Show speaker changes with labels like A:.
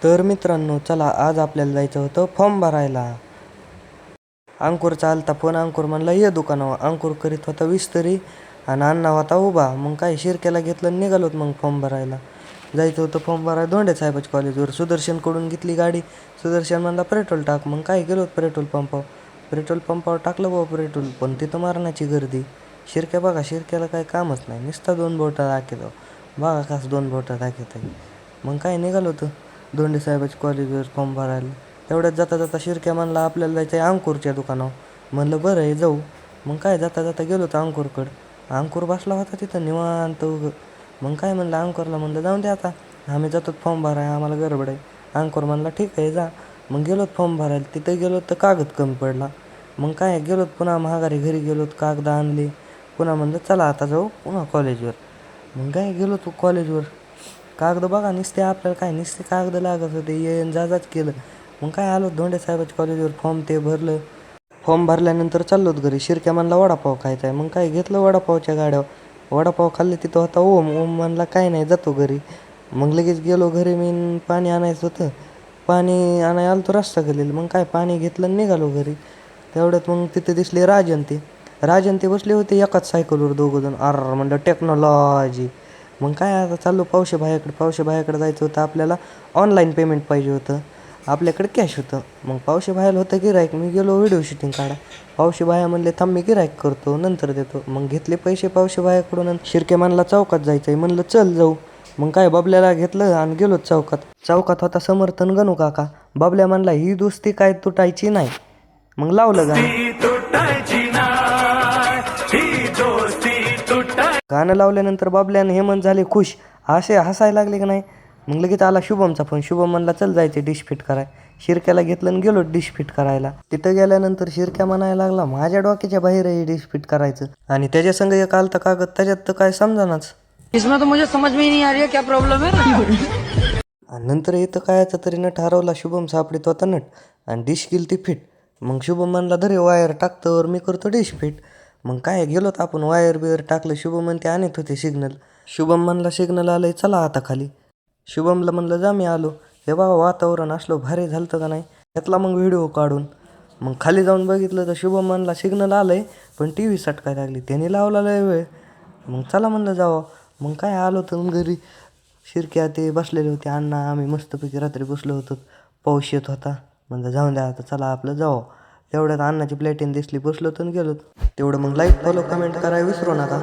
A: तर मित्रांनो, चला आज आपल्याला जायचं होतं फॉर्म भरायला. अंकुरचा आलता फोन. अंकुर म्हणला ये दुकानावर. अंकुर करीत होता विस्तरी आणि अण्णा होता उभा. मग काय शिरक्याला घेतलं आणि निघालोत मग फॉर्म भरायला. जायचं होतं फॉर्म भरायला धोंडे साहेबाच्या कॉलेजवर. सुदर्शनकडून घेतली गाडी. सुदर्शन म्हणला पेट्रोल टाक. मग काय गेलो पेट्रोल पंपावर. पेट्रोल पंपावर टाकलं बाबा पेट्रोल, पण तिथं मारण्याची गर्दी. शिरक्या बघा, शिरक्याला काय कामच नाही, नुसता 2 बोटं दाखवतो. बघा कसं 2 बोटं दाखवत आहे. मग काय निघालो होतं धोंडे साहेबाच्या कॉलेजवर फॉर्म भरायला. एवढ्यात जाता जाता शिरक्या म्हणला आपल्याला जायचं आहे अंकुरच्या दुकानावर. म्हणलं बरं आहे जाऊ. मग काय जाता जाता गेलो होतं अंकुरकडं. अंकुर बसला होता तिथं निवांत उगं. मग काय म्हणलं अंकुरला, म्हणलं जाऊन दे आता, आम्ही जातो फॉर्म भराय, आम्हाला गडबड आहे. अंकुर म्हणला ठीक आहे जा. मग गेलोत फॉर्म भरायला. तिथं गेलो तर कागद कमी पडला. मग काय गेलोत पुन्हा महागारी घरी गेलोत, कागद आणले. पुन्हा म्हणलं चला आता जाऊ पुन्हा कॉलेजवर. मग काय गेलो तू कॉलेजवर. कागद बघा नुसते आपल्याला काय नुसते कागद लागत होते, येऊन जाच केलं. मग काय आलो धोंडे साहेबाच्या कॉलेजवर. फॉर्म ते भरलं. फॉर्म भरल्यानंतर चाललोत घरी. शिरक्या म्हणला वडापाव खायचा आहे. मग काय घेतलं वडापावच्या गाड्यावर. वडापाव खाल्ले. तिथं होता ओम. ओम म्हणला काय नाही जातो घरी. मग लगेच गेलो घरी. मी पाणी आणायचं होतं. पाणी आणायला आलो तो रस्ता गेलेलं. मग काय पाणी घेतलं आणि निघालो घरी. तेवढ्यात मग तिथे दिसले राजन ते बसले होते एकाच सायकलवर दोघंजण. म्हणलं टेक्नॉलॉजी. मग काय आता चाललो पावशे भायाकडे जायचं होतं आपल्याला. ऑनलाईन पेमेंट पाहिजे होतं, आपल्याकडे कॅश होतं. मग पावशे भायाला होतं गिरायक. मी गेलो व्हिडिओ शूटिंग काढा. पावशे भाया म्हणले थांब मी गिरायक करतो नंतर देतो. मग घेतले पैसे पावशे भायाकडून. शिरके म्हणला चौकात जायचं आहे. म्हणलं चल जाऊ. मग काय बबल्याला घेतलं आणि गेलो चौकात होता समर्थन गणू काका. बबल्या म्हणला ही दोस्ती काय तुटायची नाही. मग लावलं गाणं लावल्यानंतर बबल्यानं हेमंत झाले खुश. असे हसायला लागले की नाही. मग लगेच आला शुभमचा फोन. शुभम म्हणला चल जायचे डिश फिट कराय. शिरक्याला घेतलं आणि गेलो डिश फिट करायला. तिथं गेल्यानंतर शिरक्या म्हणायला लागला माझ्या डोक्याच्या बाहेर आहे डिश फिट करायचं. आणि त्याच्या संग एक आलता कागद, त्याच्यात तर काय समजानाच.
B: इसमें तो मुझे समझ में ही नहीं आ रही है क्या प्रॉब्लम है.
A: आणि नंतर इथं कायचं तरी नट हरवला. शुभम सापडीत होता नट आणि डिश गेली ती फिट. मग शुभम म्हणला धरे वायर टाकतं मी करतो डिश फिट. मग काय गेलोत आपण वायर बियर टाकलं. शुभम म्हणते आणत होते सिग्नल. शुभम म्हणला सिग्नल आलंय चला आता खाली. शुभमला म्हणलं जा मी आलो. हे बाबा वातावरण असलं भारी झालं का नाही. घेतला मग व्हिडिओ काढून. मग खाली जाऊन बघितलं तर शुभम म्हणला सिग्नल आलंय पण टी व्ही सटकाय लागली. त्याने लावला लय वेळ. मग चला म्हणलं जावं. मग काय आलो तर घरी. शिरक्या ते बसलेले होते अण्णा. आम्ही मस्तपैकी रात्री बसलो होतो. पाऊस येत होता. म्हणलं जाऊन द्या आता चला आपलं जावं. तेवढ्यात अण्णाची प्लेटीन दिसली. बसलो तर गेलो. तेवढं मग लाईक फॉलो कमेंट करायला विसरू नका.